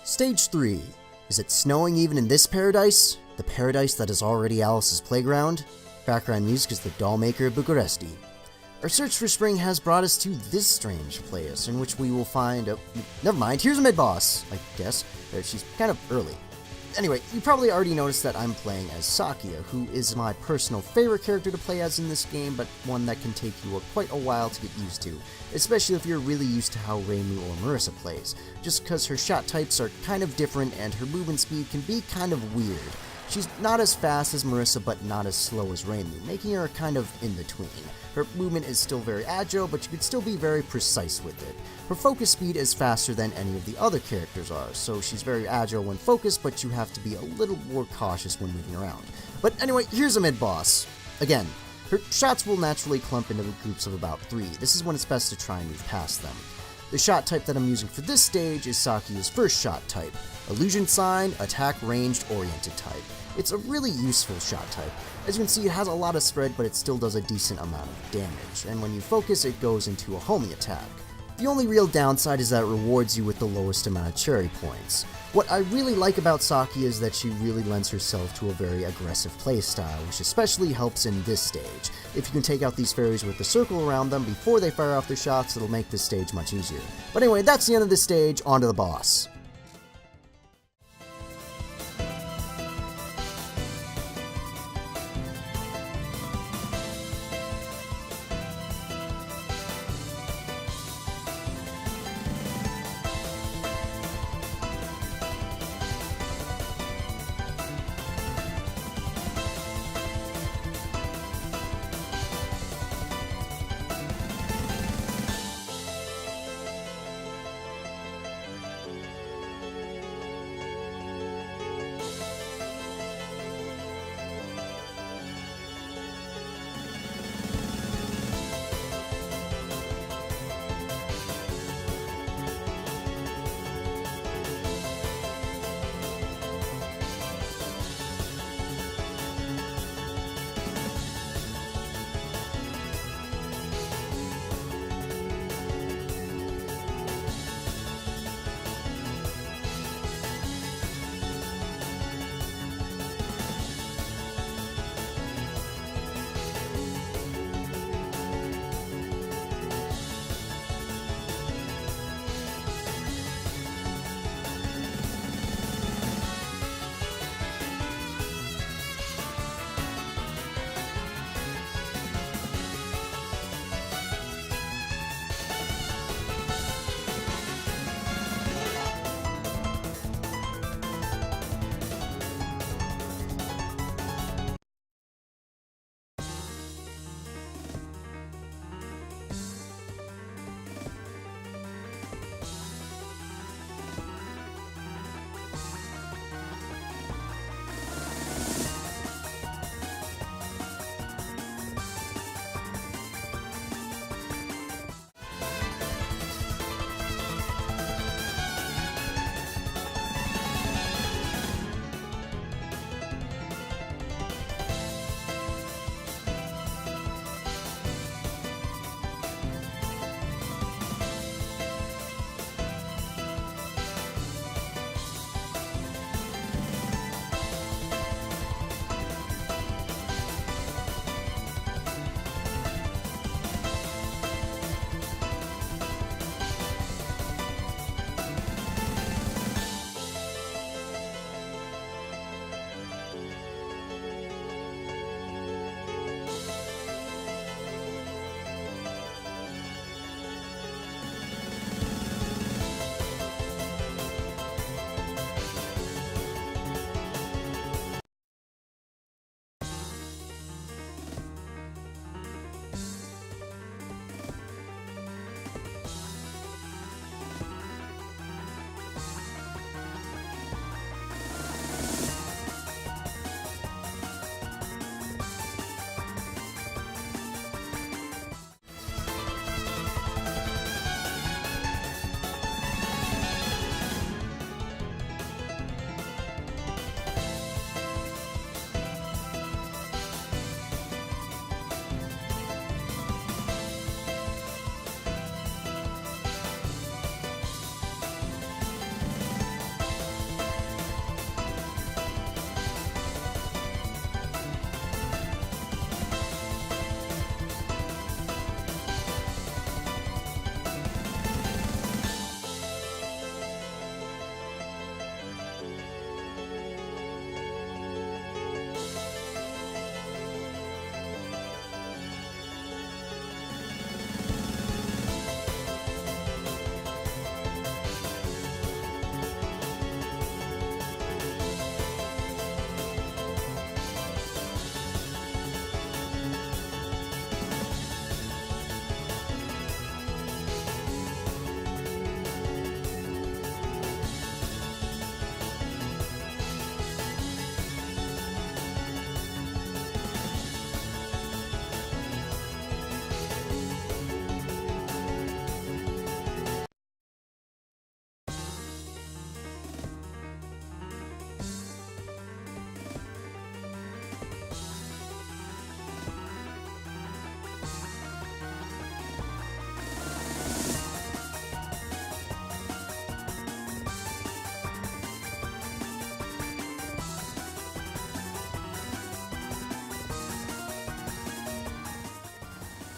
Stage 3. Is it snowing even in this paradise? The paradise that is already Alice's playground? Background music is the Dollmaker of Bucharesti. Our search for spring has brought us to this strange place, in which we will find a... Never mind, here's a mid-boss, I guess. She's kind of early. Anyway, you probably already noticed that I'm playing as Sakia, who is my personal favorite character to play as in this game, but one that can take you quite a while to get used to, especially if you're really used to how Reimu or Marissa plays, just because her shot types are kind of different and her movement speed can be kind of weird. She's not as fast as Marissa, but not as slow as Reimu, making her kind of in between. Her movement is still very agile, but you can still be very precise with it. Her focus speed is faster than any of the other characters are, so she's very agile when focused, but you have to be a little more cautious when moving around. But anyway, here's a mid-boss. Again, her shots will naturally clump into groups of about 3. This is when it's best to try and move past them. The shot type that I'm using for this stage is Sakia's first shot type, Illusion Sign, Attack Ranged Oriented type. It's a really useful shot type. As you can see, it has a lot of spread, but it still does a decent amount of damage, and when you focus, it goes into a homing attack. The only real downside is that it rewards you with the lowest amount of cherry points. What I really like about Sakia is that she really lends herself to a very aggressive playstyle, which especially helps in this stage. If you can take out these fairies with the circle around them before they fire off their shots, it'll make this stage much easier. But anyway, that's the end of this stage, on to the boss.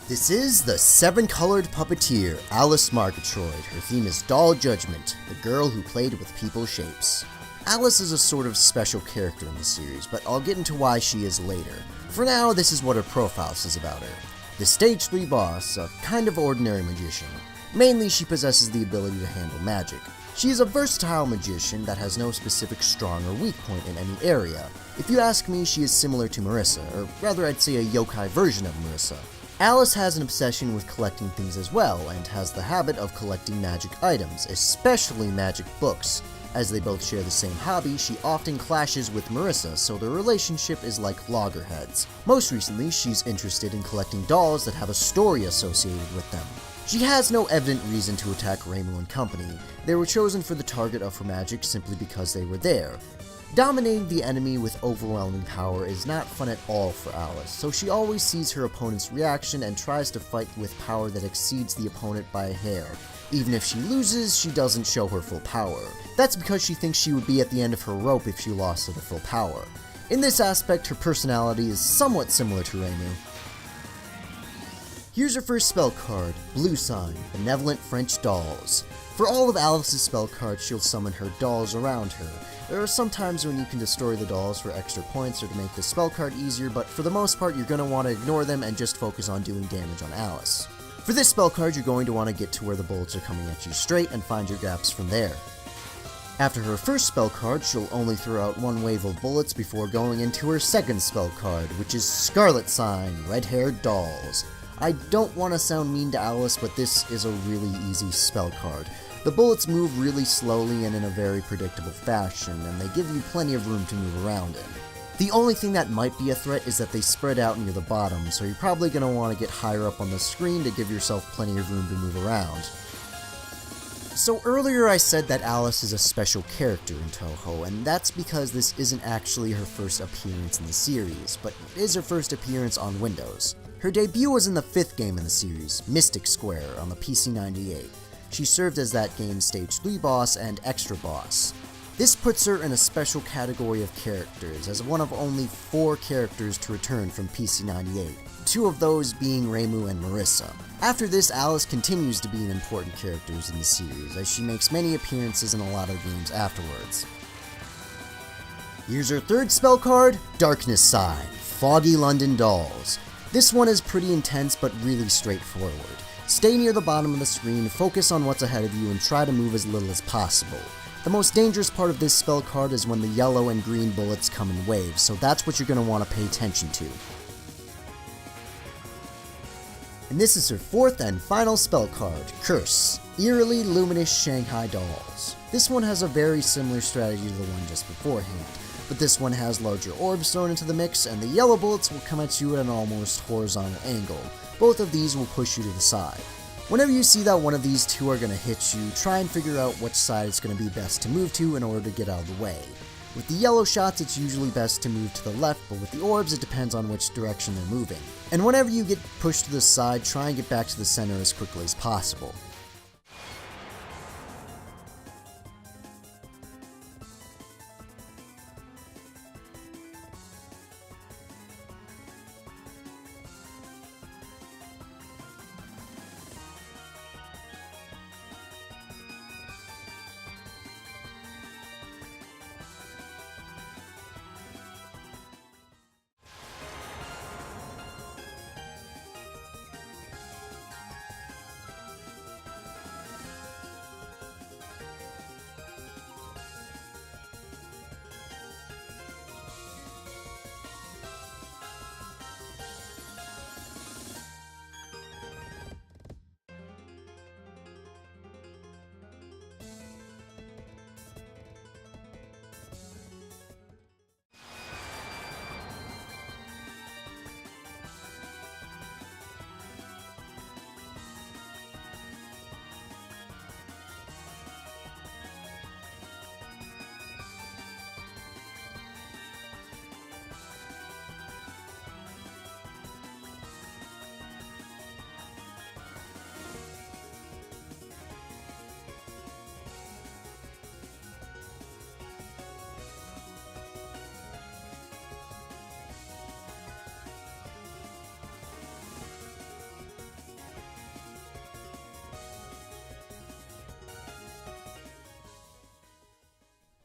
This is the seven-colored puppeteer, Alice Murgatroyd. Her theme is Doll Judgment, the girl who played with people's shapes. Alice is a sort of special character in the series, but I'll get into why she is later. For now, this is what her profile says about her. The Stage 3 boss, a kind of ordinary magician. Mainly, she possesses the ability to handle magic. She is a versatile magician that has no specific strong or weak point in any area. If you ask me, she is similar to Marissa, or rather I'd say a yokai version of Marissa. Alice has an obsession with collecting things as well, and has the habit of collecting magic items, especially magic books. As they both share the same hobby, she often clashes with Marissa, so their relationship is like loggerheads. Most recently, she's interested in collecting dolls that have a story associated with them. She has no evident reason to attack Reimu and company. They were chosen for the target of her magic simply because they were there. Dominating the enemy with overwhelming power is not fun at all for Alice, so she always sees her opponent's reaction and tries to fight with power that exceeds the opponent by a hair. Even if she loses, she doesn't show her full power. That's because she thinks she would be at the end of her rope if she lost at her full power. In this aspect, her personality is somewhat similar to Reimu. Here's her first spell card, Blue Sign, Benevolent French Dolls. For all of Alice's spell cards, she'll summon her dolls around her. There are some times when you can destroy the dolls for extra points or to make the spell card easier, but for the most part you're going to want to ignore them and just focus on doing damage on Alice. For this spell card, you're going to want to get to where the bullets are coming at you straight and find your gaps from there. After her first spell card, she'll only throw out one wave of bullets before going into her second spell card, which is Scarlet Sign, Red-Haired Dolls. I don't want to sound mean to Alice, but this is a really easy spell card. The bullets move really slowly and in a very predictable fashion, and they give you plenty of room to move around in. The only thing that might be a threat is that they spread out near the bottom, so you're probably going to want to get higher up on the screen to give yourself plenty of room to move around. So earlier I said that Alice is a special character in Touhou, and that's because this isn't actually her first appearance in the series, but it is her first appearance on Windows. Her debut was in the 5th game in the series, Mystic Square, on the PC-98. She served as that game's Stage 3 boss and Extra Boss. This puts her in a special category of characters, as one of only 4 characters to return from PC-98, 2 of those being Reimu and Marissa. After this, Alice continues to be an important character in the series, as she makes many appearances in a lot of games afterwards. Here's her third spell card, Darkness Sign, Foggy London Dolls. This one is pretty intense but really straightforward. Stay near the bottom of the screen, focus on what's ahead of you, and try to move as little as possible. The most dangerous part of this spell card is when the yellow and green bullets come in waves, so that's what you're going to want to pay attention to. And this is her fourth and final spell card, Curse, Eerily Luminous Shanghai Dolls. This one has a very similar strategy to the one just beforehand, but this one has larger orbs thrown into the mix, and the yellow bullets will come at you at an almost horizontal angle. Both of these will push you to the side. Whenever you see that one of these two are going to hit you, try and figure out which side it's going to be best to move to in order to get out of the way. With the yellow shots, it's usually best to move to the left, but with the orbs, it depends on which direction they're moving. And whenever you get pushed to the side, try and get back to the center as quickly as possible.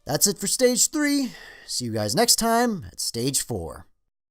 That's it for Stage 3. See you guys next time at Stage 4.